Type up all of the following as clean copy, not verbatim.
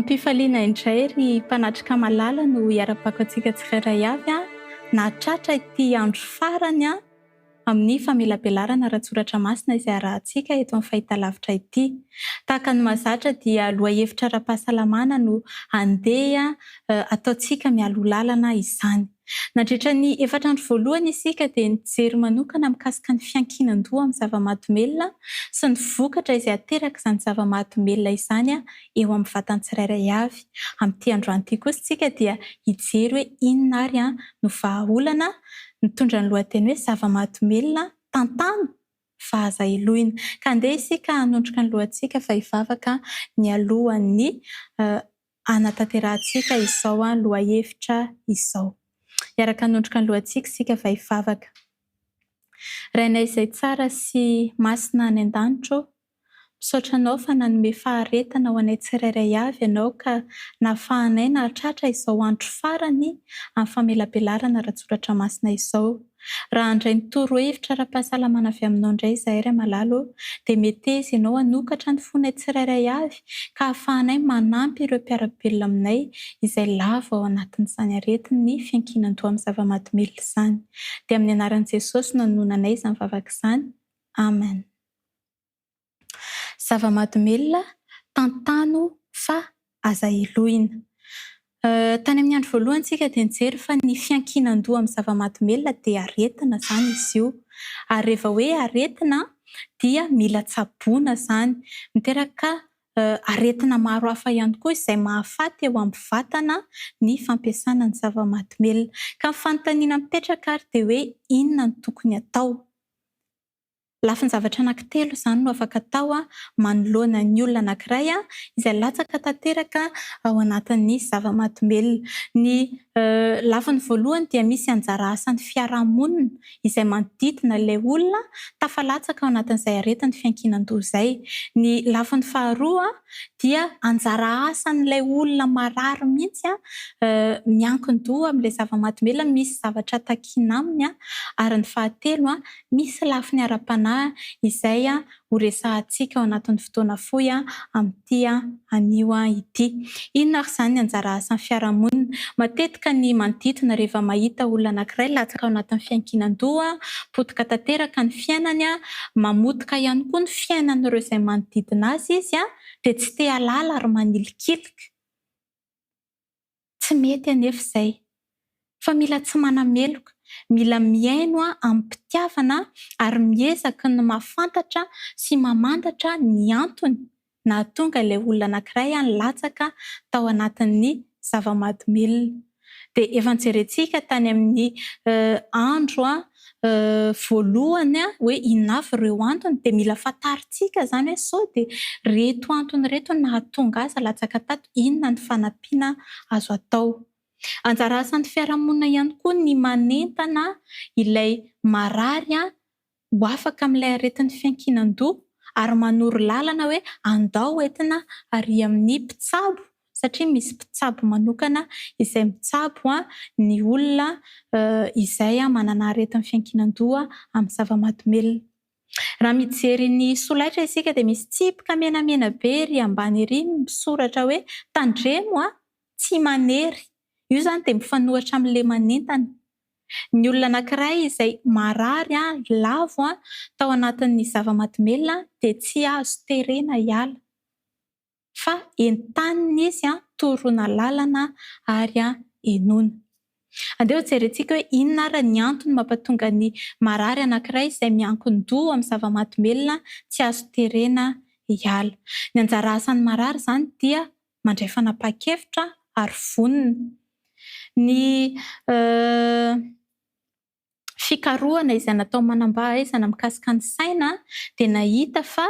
Ampifaliana indray ry mpanatrika malala no hiara-pako antsika tsirairay avy nahatratra ity andro farany amin'ny famelabelarana ratsoratra masina izay arahantsika eto amin'ny fahitalavitra ity. Tahaka ny mahazatra dia lohahevitra ara-pahasalamana no andeha ataontsika mialo lalana izany. Nandritra ny efatrandro voalohany isika dia nijery manokana mikasika ny fiankinan-doha amin'ny zava-mahadomelina sy ny vokatra izay ateraka izany zava-mahadomelina izany eo amin'ny vatany tsirairay avy. Amin'ity androany ity kosa isika dia hijery hoe inona ary no vahaolana mitondra ny lohateny hoe zava-mahadomelina tantano vahaza Elohina. Ka andeha isika hanondroka ny lohantsika fa hivavaka mialohan'ny anatanterantsika izao lohahevitra izao. Hiaraka hanondroka ny lohantsika isika fa hivavaka. Rainay izay tsara sy masina any an-danitro, misaotra anao fa nanome faharetana ho anay tsirairay avy ianao ka nahafahanay nahatratra izao andro farany amin'ny famelabelarana ratsoratra masina izao. Raha handray ny torohevitra ara-pahasalamana avy aminao indray izahay ray malalo dia meteza ianao hanokatra ny fonay tsirairay avy ka hahafahanay manampy ireo mpiara-belona aminay izay lava ao anatin'izany aretiny ny fiankinan-doha amin'ny zava-mahadomelina izany. Dia amin'ny anaran'i Jesosy no hanonanay izany vavaka izany. Amen. Zava-mahadomelina tantano fa aza Elohina. Tany amin'ny andro voalohany isika dia nijery fa ny fiankinan-doha amin'ny zava-mahadomelina dia aretina izany izy io. Ary rehefa hoe aretina dia mila tsaboana izany. Miteraka aretina maro hafa ihany koa izay mahafaty eo amin'ny vatana ny fampiasana ny zava-mahadomelina. Ka ny fanontaniana mipetraka ary dia hoe inona no tokony atao? Lafiny zavatra anankitelo izany no afaka atao manoloana ny olona anankiray izay latsaka tanteraka ao anatin'ny zava-mahadomelina. Ny lafiny voalohany dia misy anjara asan'ny fiarahamonina izay manodidina ilay olona tafalatsaka ao anatin'izay aretin'ny fiankinan-doha izay. Ny lafiny faharoa dia anjara asan'ilay olona marary mihitsy miankin-doha amin'ilay zava-mahadomelina, misy zavatra takiana aminy. Ary ny fahatelo misy lafiny ara-panahy izay ho resahantsika ao anatin'ny fotoana fohy amin'ity anio ity. Inona ary izany anjara asan'ny fiarahamonina? Matetika ny manodidina rehefa mahita olona anankiray latsaka ao anatin'ny fiankinan-doha, potika tanteraka ny fiainany, mamotika ihany koa ny fiainan'ireo izay manodidina azy izy dia tsy te halala ary manilikilika. Tsy mety anefa izay. Fa mila tsy manameloka, mila miaino amin'ny mpitiavana ary miezaka ny mahafantatra sy mamantatra ny antony nahatonga ilay olona anankiray latsaka tao anatin'ny zava-mahadomelina. Dia efa nijerentsika tany amin'ny andro voalohany hoe inona avy ireo antony dia mila fantarintsika izany hoe sao dia reto antony reto nahatonga azy latsaka tato, inona ny fanampiana azo atao. Anjara asan'ny fiarahamonina ihany koa ny manentana ilay marary ho afaka amin'ilay aretin'ny fiankinan-doha ary manoro lalana hoe andao entina ary amin'ny mpitsabo, satria misy mpitsabo manokana izay mitsabo ny olona izay manana aretin'ny fiankinan-doha amin'ny zava-mahadomelina. Raha mijery ny solaitra isika dia misy tsipika menamena be ery ambany ery misoratra hoe tandremo tsy manery. Io izany dia mifanohitra amin'ilay manentana. Ny olona anankiray izay marary lavo tao anatin'ny zava-mahadomelina dia tsy azo terena hiala. Fa entanina izy toroana lalana ary enoana. Andeha ho jerentsika hoe inona ary ny antony mampatonga ny marary anankiray izay miankin-doha amin'ny zava-mahadomelina tsy azo terena hiala. Ny anjara asan'ny marary izany dia mandray fanapahan-kevitra ary vonona. Ny fikarohana izay natao manam-pahaizana mikasika ny saina dia nahita fa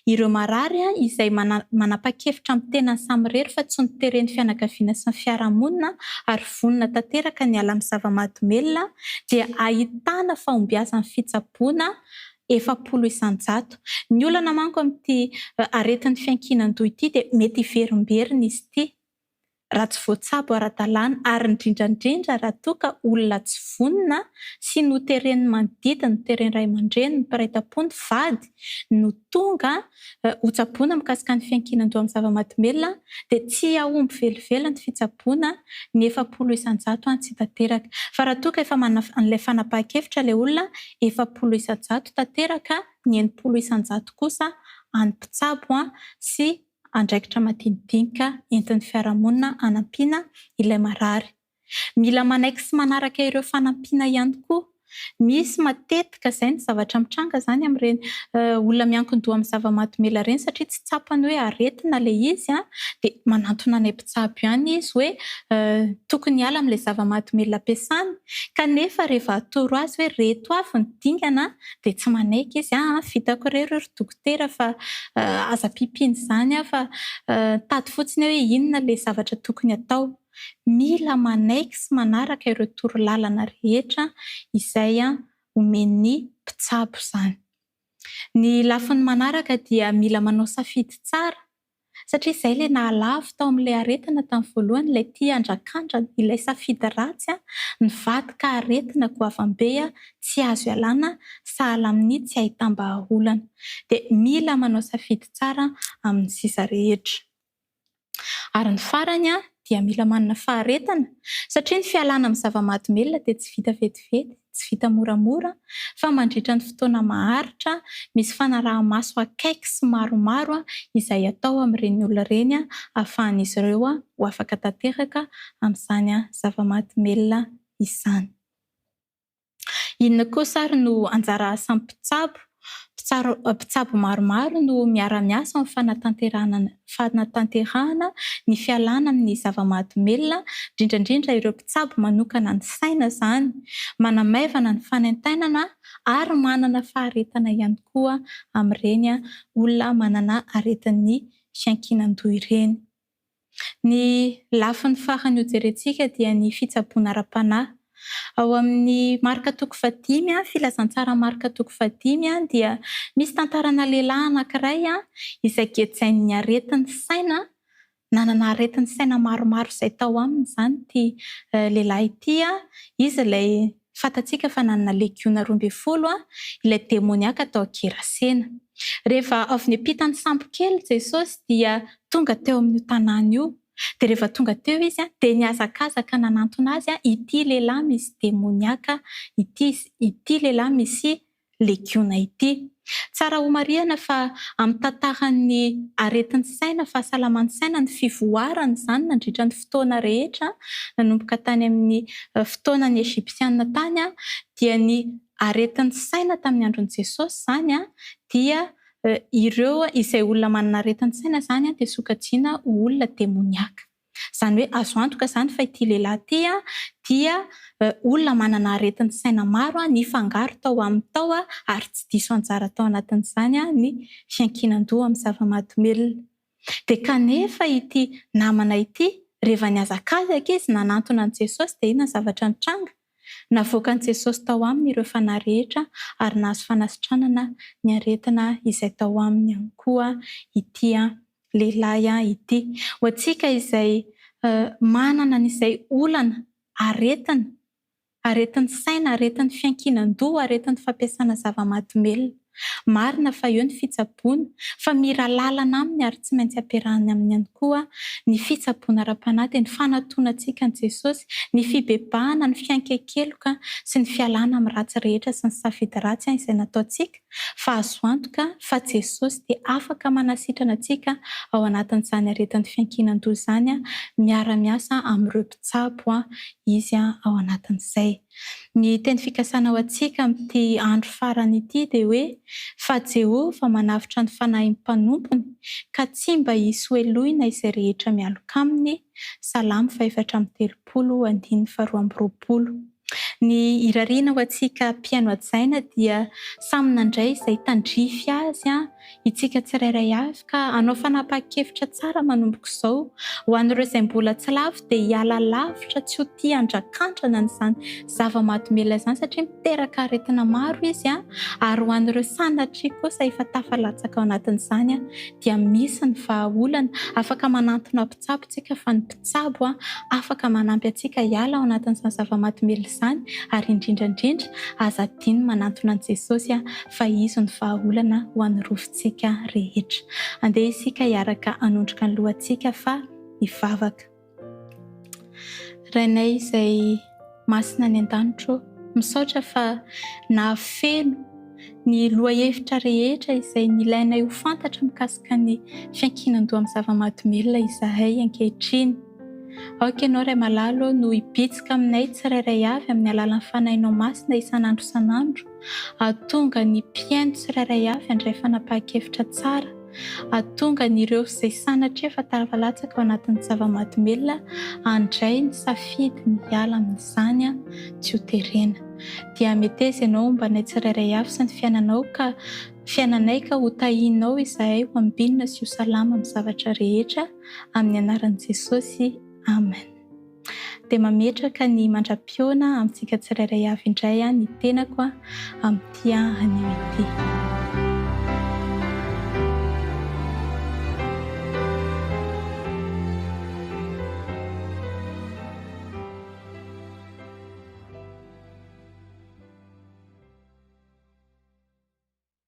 ireo marary izay manapa-kevitra amin'ny tenany samy irery fa tsy niteren'ny fianakaviana sy ny fiarahamonina ary vonona tanteraka ny ala amin'ny zava-mahadomelina dia ahitana fahombiazan'ny fitsaboana 700 isan-jato. Ny olana manko amin'ity aretin'ny fiankinan-doha ity dia mety hiverimberina izy ity. raha tsy voatsabo ara-dalàna ary indrindrandrindra raha toa ka olona tsy vonona sy noteren'ny manodidina, noteren'ny ray aman-dreny, ny mpiray tam-pony, vady no tonga ho tsaboana mikasika ny fiankinan-doha amin'ny zava-mahadomelina dia tsy ahomby velively ny fitsaboana ny 700 isan-jato tsy tanteraka. Fa raha toa ka efa manana an'ilay fanapahan-kevitra ilay olona 700 isan-jato tanteraka, ny 80 isan-jato kosa any mpitsabo sy andraikitra madinidinika entin'ny fiarahamonina hanampiana ilay marary. Mila manaiky sy manaraka ireo fanampiana ihany koa. Misy matetika izay ny zavatra mitranga izany amin'ireny olona miankin-doha amin'ny zava-mahadomelina ireny satria tsy tsapany hoe aretina ilay izy dia manantona any mpitsabo ihany izy hoe tokony hiala amin'ilay zava-mahadomelina ampiasany, kanefa rehefa atoro azy hoe reto avy ny dingana dia tsy manaiky izy vitako irery ry dokotera fa aza pipiny izany fa tady fotsiny hoe inona ilay zavatra tokony atao. Mila manaiky sy manaraka ireo torolalana rehetra izay omen'ny mpitsabo izany. Ny lafiny manaraka dia mila manao safidy tsara satria izay ilay nahalavo tao amin'ilay aretina tamin'ny voalohany, ilay tia andrakandra ilay safidy ratsy nivadika aretina goavambe tsy azo ialana sahala amin'ny tsy ahitam-bahaolana. Dia mila manao safidy tsara amin'ny sisa rehetra. Ary ny farany dia mila manana faharetana satria ny fialana amin'ny zava-mahadomelina dia tsy vita vetivety, tsy vita moramora fa mandritra ny fotoana maharitra, misy fanaraha-maso akaiky sy maromaro izay atao amin'ireny olona ireny ahafahan'izy ireo ho afaka tanteraka amin'izany zava-mahadomelina izany. Inona kosa ary no anjara asan'ny mpitsabo? Mpitsabo maromaro no miara-miasa amin'ny fanatanterahana ny fialana amin'ny zava-mahadomelina, indrindrandrindra ireo mpitsabo manokana ny saina izany, manamaivana ny fanaintainana ary manana faharetana ihany koa amin'ireny olona manana aretin'ny fiankinan-doha ireny. Ny lafiny farany hojerentsika dia ny fitsaboana ara-panahy. Ao amin'ny marika toko 5, filazantsara marika toko 5 dia misy tantarana lehilahy anankiray izay gejain'ny aretin'ny saina, nanana aretin'ny saina maromaro izay tao aminy izany ity lehilahy ity. Izy ilay fantatsika fa nanana legiona 12 ilay demoniaka tao Gerasena. Rehefa avy niampita ny sambo kely Jesosy dia tonga teo amin'io tanàna io. Dia rehefa tonga teo izy dia niazakazaka nanantona azy ity lehilahy misy demoniaka ity lehilahy misy legiona ity. Tsara homarihana fa amin'ny tantaran'ny aretin'ny saina, fahasalaman'ny saina, ny fivoarana izany nandritra ny fotoana rehetra nanomboka tany amin'ny fotoanan'ny Ezipsiana tany dia ny aretin'ny saina tamin'ny andron'i Jesosy izany dia ireo izay olona manana aretin'ny saina izany dia sokajiana ho olona demoniaka. Izany hoe azo antoka izany fa ity lehilahy ity dia olona manana aretin'ny saina maro nifangaro tao amin'ny tao ary tsy diso anjara tao anatin'izany ny fiankinan-doha amin'ny zava-mahadomelina. Dia kanefa ity namana ity rehefa niazakazaka izy nanantona an'i Jesosy dia inona zavatra nitranga? Navoakan'i Jesosy tao aminy ireo fanahy rehetra ary nahazo fanasitranana ny aretina izay tao aminy ihany koa ity lehilahy ity. Ho antsika izay manana n'izay olana aretin'ny saina, aretin'ny fiankinan-doha, aretin'ny fampiasana zava-mahadomelina. Marina fa eo ny fitsaboana fa mira lalana aminy ary tsy maintsy ampiarahany aminy ihany koa ny fitsaboana ara-panahy dia ny fanantonantsika an'i Jesosy, ny fibebahana, ny fiankekeloka sy ny fialana amin'ny ratsy rehetra sy ny safidy ratsy izay nataontsika. Fa azo antoka fa Jesosy dia afaka manasitrana antsika ao anatin'izany aretin'ny fiankinan-doha izany miara-miasa amin'ireo mpitsabo izy ao anatin'izay. Ny teny fikasana ao antsika amin'ity andro farany ity dia hoe fa Jehovah manavitra ny fanahin'ny mpanompony ka tsy mba hisy hoeloina izay rehetra mialoka aminy. Salamo 4:3-2. Ny irariana ho antsika mpihaino adjaina dia samy nandray izay tandrify azy itsika tsirairay avy ka anao fanapahan-kevitra tsara manomboka izao ho an'ireo izay mbola tsy lafo dia hiala lavitra tsy ho tia handrakandrana n'izany zava-mahadomelina izany satria miteraka aretina maro izy ary ho an'ireo sanatria kosa efa tafalatsaka ao anatin'izany dia misy ny vahaolana afaka manantona mpitsabo tsika fa ny mpitsabo afaka manampy antsika hiala ao anatin'izany zava-mahadomelina izany ary indrindrandrindra aza adiny manantona an'i Jesosy fa izy ny vahaolana ho an'ny rovintsika rehetra. Andeha isika hiaraka hanondroka ny lohantsika fa hivavaka. Rainay izay masina any an-danitro, misaotra fa nahafeno ny lohahevitra rehetra izay nilainay ho fantatra mikasika ny fiankinan-doha amin'ny zava-mahadomelina izahay ankehitriny. Aoka ianao Ray Malalo no hibitsika aminay tsirairay avy amin'ny alalan'ny fanahinao masina isan'andro isan'andro. Ahatonga ny mpihaino tsirairay avy handray fanapahan-kevitra tsara. Ahatonga ireo izay sanatria efa tafalatsaka ao anatin'ny zava-mahadomelina handray ny safidy ny hiala amin'izany tsy ho terena. Dia meteza ianao ombanay tsirairay avy sy ny fiainanao ka fiainanay ka ho tahinao izahay ho ambinina sy ho salama amin'ny zavatra rehetra amin'ny anaran'i Jesosy. Amen. Dia mametraka ny mandra-pioana amintsika tsirairay avy indray ny tenako amin'ity anio ity.